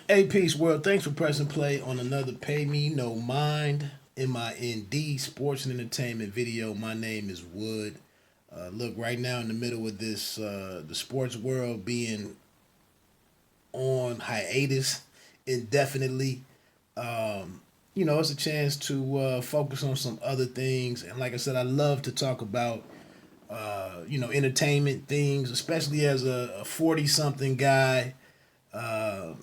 Hey, peace world. Thanks for pressing play on another Pay Me No Mind MIND sports and entertainment video. My name is Wood. Look, right now in the middle of this, the sports world being on hiatus indefinitely. It's a chance to focus on some other things. And like I said, I love to talk about, entertainment things, especially as a 40 something guy. Uh,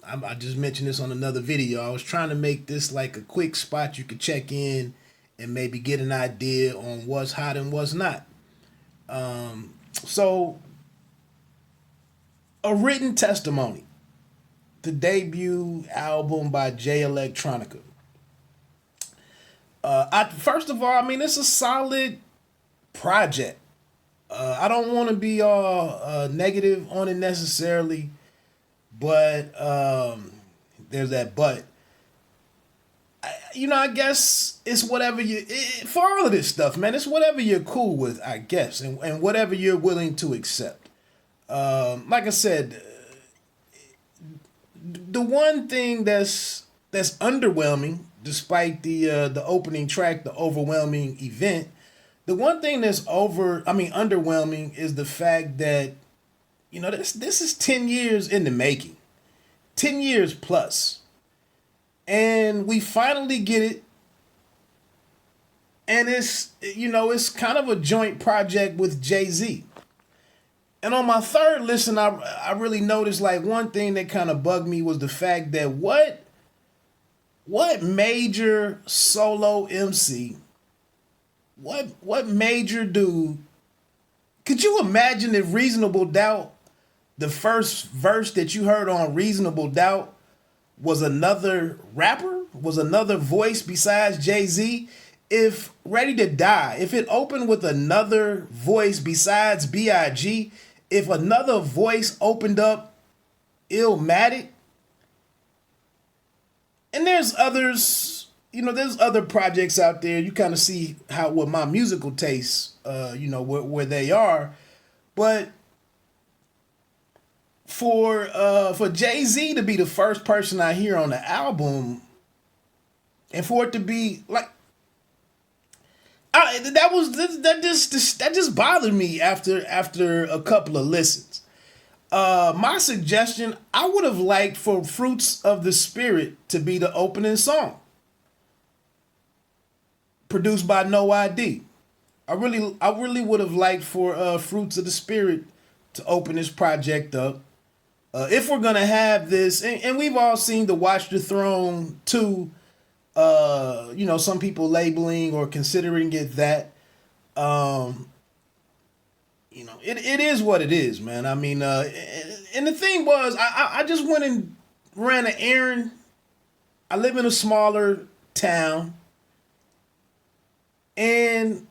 I just mentioned this on another video. I was trying to make this like a quick spot you could check in and maybe get an idea on what's hot and what's not. So, a written testimony, the debut album by Jay Electronica. First of all, I mean, it's a solid project. I don't want to be all negative on it necessarily, but there's that but. I guess it's whatever for all of this stuff, man. It's whatever you're cool with, I guess, and whatever you're willing to accept. Like I said, the one thing that's underwhelming, despite the opening track, the overwhelming event, the one thing that's underwhelming is the fact that this is 10 years in the making, 10 years plus, and we finally get it, and it's kind of a joint project with Jay-Z. And on my third listen, I really noticed like one thing that kind of bugged me was the fact that what major solo MC, what major dude, could you imagine if Reasonable Doubt, the first verse that you heard on Reasonable Doubt was another rapper, was another voice besides Jay-Z? If Ready to Die, if it opened with another voice besides B.I.G., if another voice opened up Illmatic, and there's others, there's other projects out there. You kind of see what my musical tastes, where they are, but for Jay-Z to be the first person I hear on the album, and for it to be like, that just bothered me after a couple of listens. My suggestion, I would have liked for Fruits of the Spirit to be the opening song, produced by No ID. I really would have liked for Fruits of the Spirit to open this project up. If we're gonna have this, and we've all seen the Watch the Throne 2, some people labeling or considering it that. It is what it is, man. I mean, and the thing was, I just went and ran an errand. I live in a smaller town, and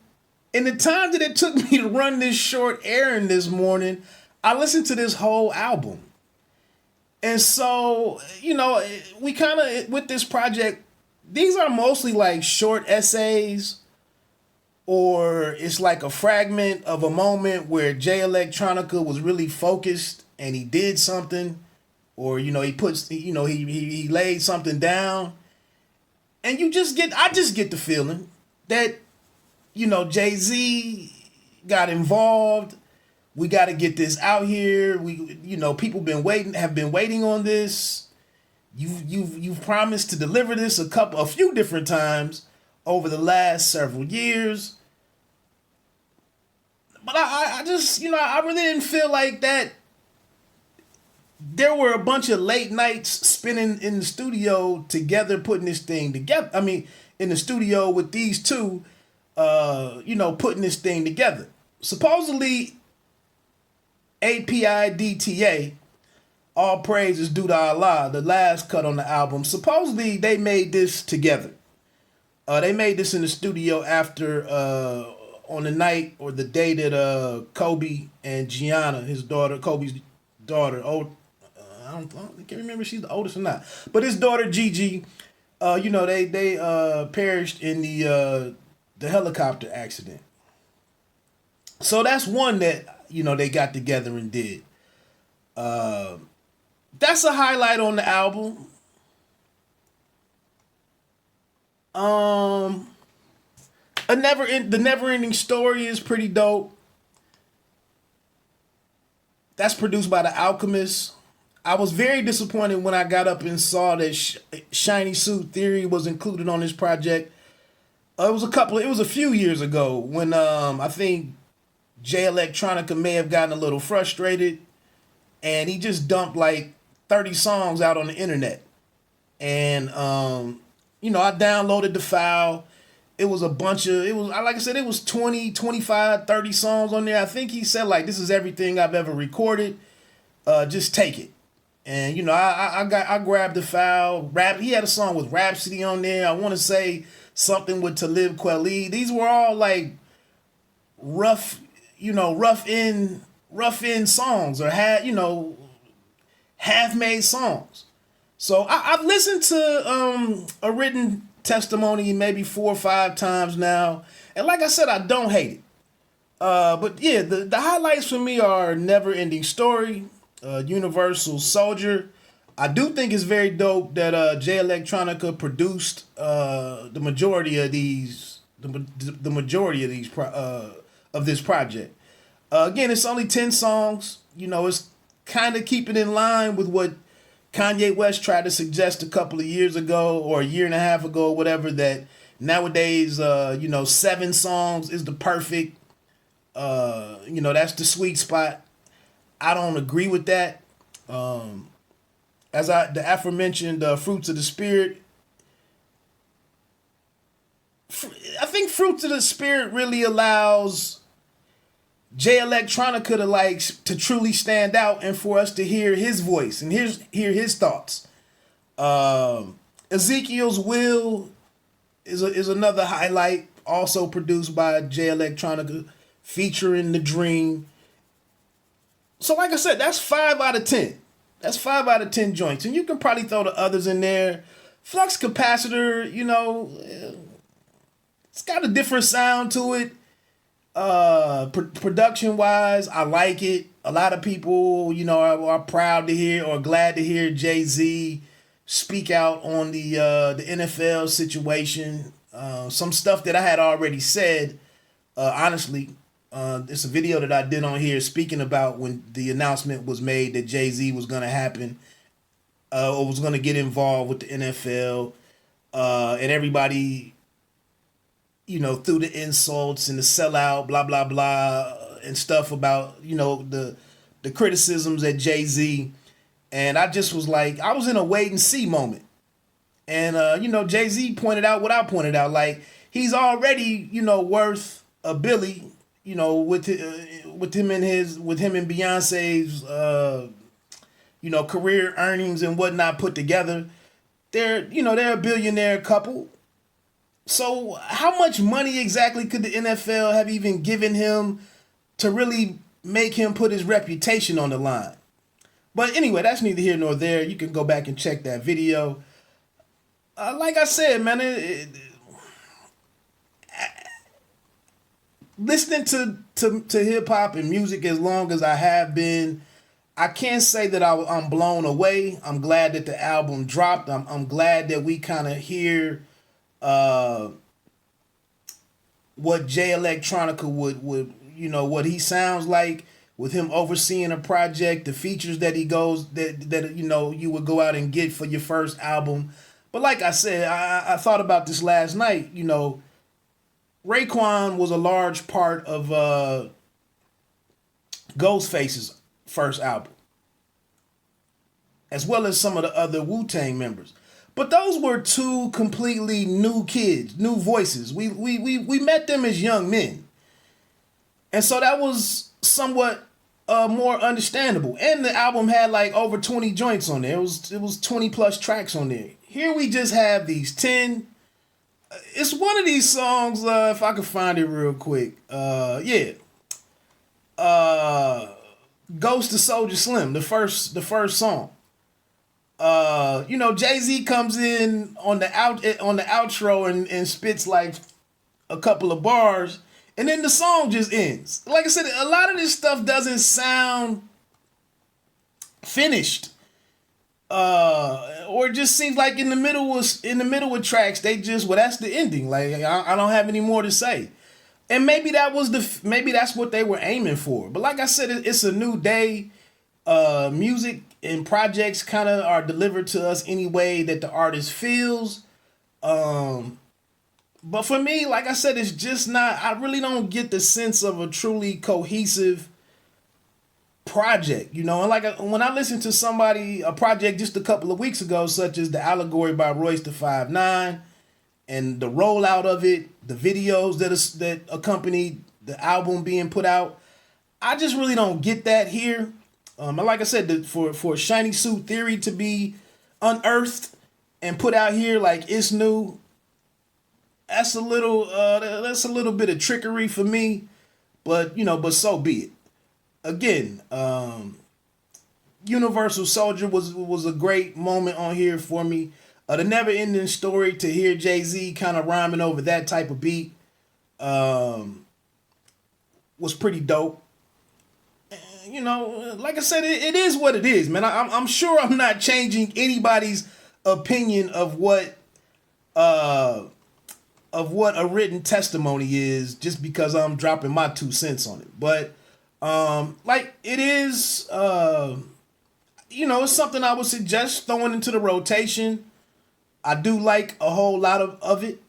in the time that it took me to run this short errand this morning, I listened to this whole album. And so, we kind of, with this project, these are mostly like short essays, or it's like a fragment of a moment where Jay Electronica was really focused and he did something, or he laid something down, and I just get the feeling that Jay-Z got involved. We got to get this out here. People have been waiting on this. You've promised to deliver this a few different times over the last several years. But I just, I really didn't feel like that. There were a bunch of late nights spending in the studio together, putting this thing together. I mean, in the studio with these two, putting this thing together. Supposedly, APIDTA, all praise is due to Allah, the last cut on the album. Supposedly, they made this together. They made this in the studio after, on the night or the day that Kobe and Gianna, his daughter, Kobe's daughter, I can't remember if she's the oldest or not, but his daughter Gigi, they perished in the helicopter accident. So that's one that they got together and did. That that's a highlight on the album. Um, the never ending story is pretty dope. That's produced by The Alchemist. I was very disappointed when I got up and saw that Shiny Suit Theory was included on this project. It was a few years ago when I think Jay Electronica may have gotten a little frustrated and he just dumped like 30 songs out on the internet. And I downloaded the file. It was like I said, it was 20, 25, 30 songs on there. I think he said like, this is everything I've ever recorded. Just take it. And I grabbed the file. He had a song with Rhapsody on there. I want to say something with Talib Kweli. These were all like rough in songs or half made songs. So I've listened to a written testimony maybe 4 or 5 times now, and like I said, I don't hate it. But yeah, the highlights for me are Never Ending Story, Universal Soldier. I do think it's very dope that Jay Electronica produced the majority of these of this project. Again, it's only 10 songs. It's kind of keeping in line with what Kanye West tried to suggest a couple of years ago or a year and a half ago, or whatever, that nowadays, 7 songs is the perfect, that's the sweet spot. I don't agree with that. The aforementioned Fruits of the Spirit, I think Fruits of the Spirit really allows Jay Electronica to truly stand out and for us to hear his voice and hear his thoughts. Ezekiel's Will is another highlight, also produced by Jay Electronica, featuring The Dream. So like I said, that's 5 out of 10. That's 5 out of 10 joints. And you can probably throw the others in there. Flux Capacitor, it's got a different sound to it. Production wise, I like it. A lot of people, are proud to hear or glad to hear Jay-Z speak out on the NFL situation. Some stuff that I had already said, honestly. It's a video that I did on here speaking about when the announcement was made that Jay-Z was going to happen, or was going to get involved with the NFL, and everybody, through the insults and the sellout, blah, blah, blah, and stuff about, the criticisms at Jay-Z. And I just was like, I was in a wait and see moment. And, Jay-Z pointed out what I pointed out. Like, he's already, worth a billy, with him and Beyonce's, career earnings and whatnot put together. They're a billionaire couple. So how much money exactly could the NFL have even given him to really make him put his reputation on the line? But anyway, that's neither here nor there. You can go back and check that video. Like I said, man, listening to hip hop and music as long as I have been, I can't say that I'm blown away. I'm glad that the album dropped. I'm glad that we kind of hear what Jay Electronica would what he sounds like with him overseeing a project, the features that you would go out and get for your first album. But like I said, I thought about this last night. Raekwon was a large part of Ghostface's first album, as well as some of the other Wu-Tang members. But those were 2 completely new kids, new voices. We met them as young men. And so that was somewhat more understandable. And the album had like over 20 joints on there. It was 20 plus tracks on there. Here we just have these 10. It's one of these songs, if I could find it real quick. Ghost of Soulja Slim, the first song. Jay-Z comes in on the outro and spits like a couple of bars, and then the song just ends. Like I said, a lot of this stuff doesn't sound finished. Or it just seems like in the middle of tracks they just, well, that's the ending. Like I don't have any more to say. And maybe that's what they were aiming for. But like I said, it's a new day. Music and projects kind of are delivered to us any way that the artist feels. But for me, like I said, it's just not. I really don't get the sense of a truly cohesive project, And when I listened to a project just a couple of weeks ago, such as the Allegory by Royce da 5'9", and the rollout of it, the videos that accompanied the album being put out, I just really don't get that here. And like I said, for Shiny Suit Theory to be unearthed and put out here like it's new, that's a little bit of trickery for me. But so be it. Again, Universal Soldier was a great moment on here for me. The Never Ending Story, to hear Jay-Z kind of rhyming over that type of beat, was pretty dope. Like I said, it is what it is, man. I'm sure I'm not changing anybody's opinion of what a written testimony is just because I'm dropping my 2 cents on it. But like it is, it's something I would suggest throwing into the rotation. I do like a whole lot of it.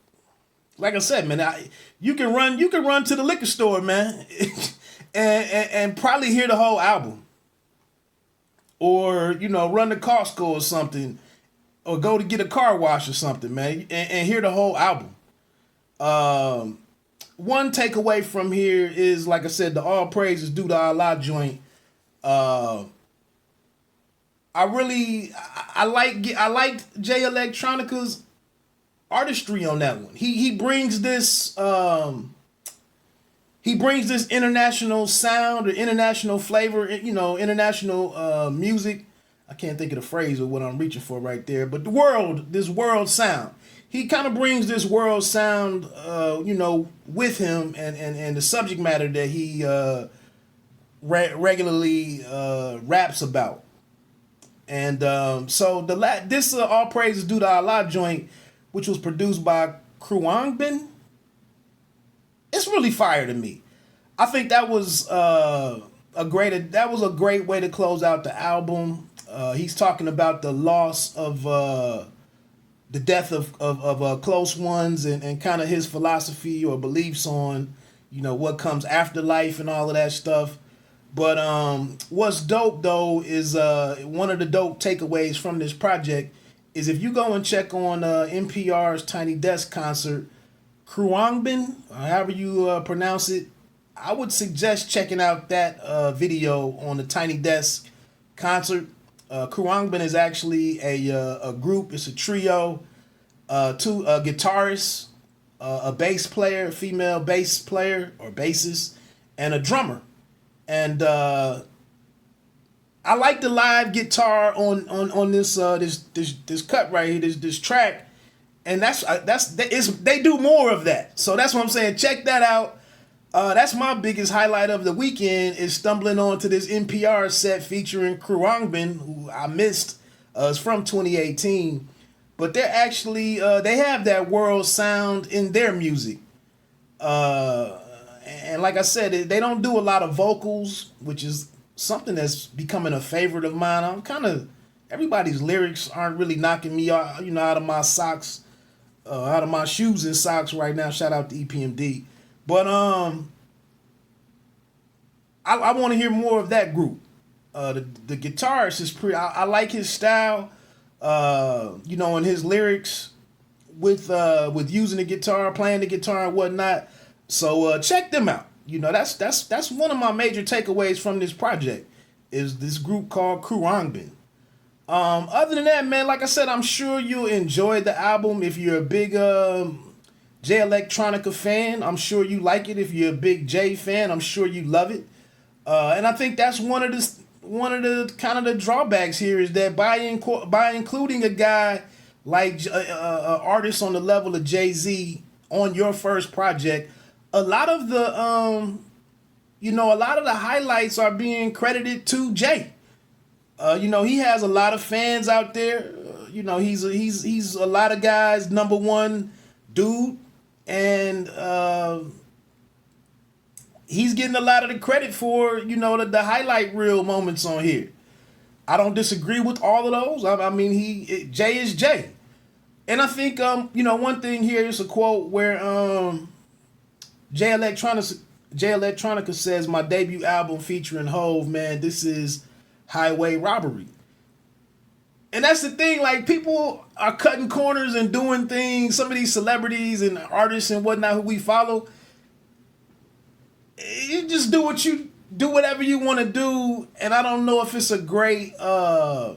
Like I said, man, you can run to the liquor store, man, and probably hear the whole album, or run to Costco or something, or go to get a car wash or something, man, and hear the whole album. One takeaway from here is, like I said, the All Praises Due to Allah joint. I liked Jay Electronica's artistry on that one. He brings this international sound or international flavor, international music. I can't think of the phrase of what I'm reaching for right there, but this world sound. He kind of brings this world sound, with him, and the subject matter that he regularly raps about. And so this All Praises Due to Allah joint, which was produced by Kruangbin, it's really fire to me. I think that was a great way to close out the album. He's talking about the loss of the death of close ones, and kind of his philosophy or beliefs on what comes after life and all of that stuff. But what's dope though is one of the dope takeaways from this project is if you go and check on NPR's Tiny Desk concert, Kruangbin, however you pronounce it, I would suggest checking out that video on the Tiny Desk concert. Kruangbin is actually a group. It's a trio, two guitarists, a bass player, female bass player or bassist, and a drummer. And I like the live guitar on this this cut right here, this track, and they do more of that. So that's what I'm saying. Check that out. That's my biggest highlight of the weekend, is stumbling onto this NPR set featuring Kruangbin, who I missed. It's from 2018, but they're actually they have that world sound in their music. And like I said, they don't do a lot of vocals, which is something that's becoming a favorite of mine. Everybody's lyrics aren't really knocking me out, out of my socks, out of my shoes and socks right now. Shout out to EPMD. But I want to hear more of that group. The guitarist is pretty. I like his style, and his lyrics with using the guitar, playing the guitar and whatnot. So check them out. That's one of my major takeaways from this project, is this group called Kruangbin. Other than that, man, like I said, I'm sure you'll enjoy the album if you're a big Jay Electronica fan. I'm sure you like it. If you're a big Jay fan, I'm sure you love it. And I think that's one of the kind of the drawbacks here, is that by including a guy like an artist on the level of Jay-Z on your first project, a lot of the highlights are being credited to Jay. He has a lot of fans out there. He's a lot of guys' number one dude, and he's getting a lot of the credit for the highlight reel moments on here. I don't disagree with all of those. I mean, Jay is Jay, and I think one thing here is a quote where Jay Electronica says, "My debut album featuring Hove, man, this is highway robbery." And that's the thing, like, people are cutting corners and doing things. Some of these celebrities and artists and whatnot who we follow, you just do whatever you want to do, and I don't know if it's a great I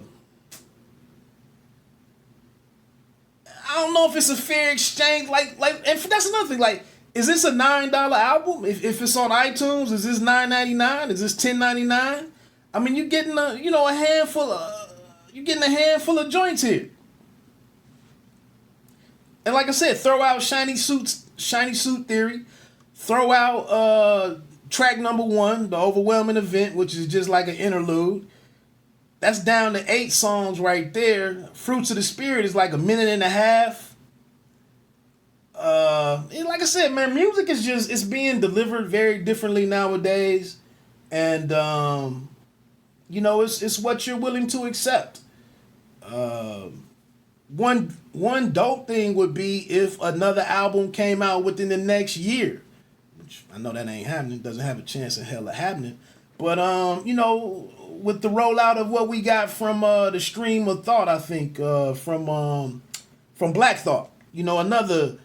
don't know if it's a fair exchange. And that's another thing. Like, is this a $9 album? If it's on iTunes, is this $9.99? Is this $10.99? I mean, you're getting a handful of joints here. And like I said, throw out Shiny Suit Theory, throw out track number 1, The Overwhelming Event, which is just like an interlude. That's down to 8 songs right there. Fruits of the Spirit is like a minute and a half. And like I said, man, music is it's being delivered very differently nowadays. And it's what you're willing to accept. One dope thing would be if another album came out within the next year, which I know that ain't happening. Doesn't have a chance in hell of happening. But with the rollout of what we got from the Stream of Thought, I think from Black Thought, another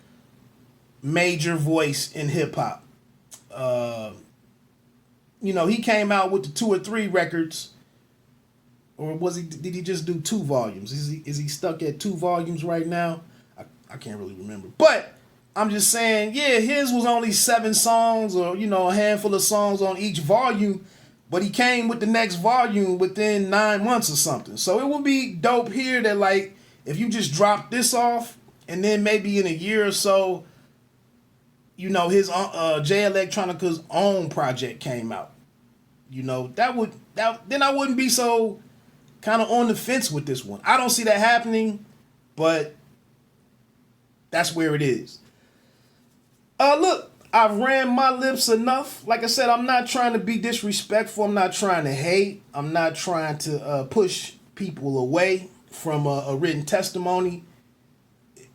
major voice in hip hop. He came out with the 2 or 3 records. Or did he just do 2 volumes? Is he stuck at 2 volumes right now? I can't really remember. But I'm just saying, yeah, his was only 7 songs or, a handful of songs on each volume. But he came with the next volume within 9 months or something. So it would be dope here that, like, if you just drop this off and then maybe in a year or so, his Jay Electronica's own project came out. Then I wouldn't be so kind of on the fence with this one. I don't see that happening, but that's where it is. Look, I've ran my lips enough. Like I said, I'm not trying to be disrespectful. I'm not trying to hate. I'm not trying to push people away from a written testimony.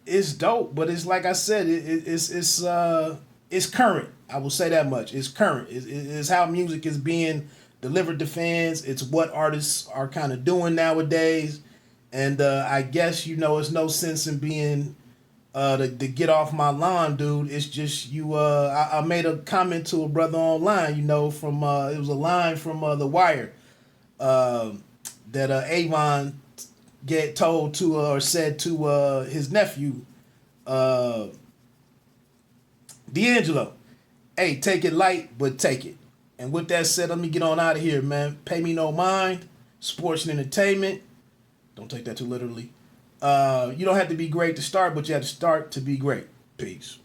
It's dope, but it's like I said, it's current. I will say that much. It's current. It's how music is being delivered to fans. It's what artists are kind of doing nowadays. And I guess, it's no sense in being to get off my lawn, dude. It's just I made a comment to a brother online, from it was a line from The Wire that Avon told to or said to his nephew, D'Angelo, hey, take it light, but take it. And with that said, let me get on out of here, man. Pay me no mind. Sports and entertainment. Don't take that too literally. You don't have to be great to start, but you have to start to be great. Peace.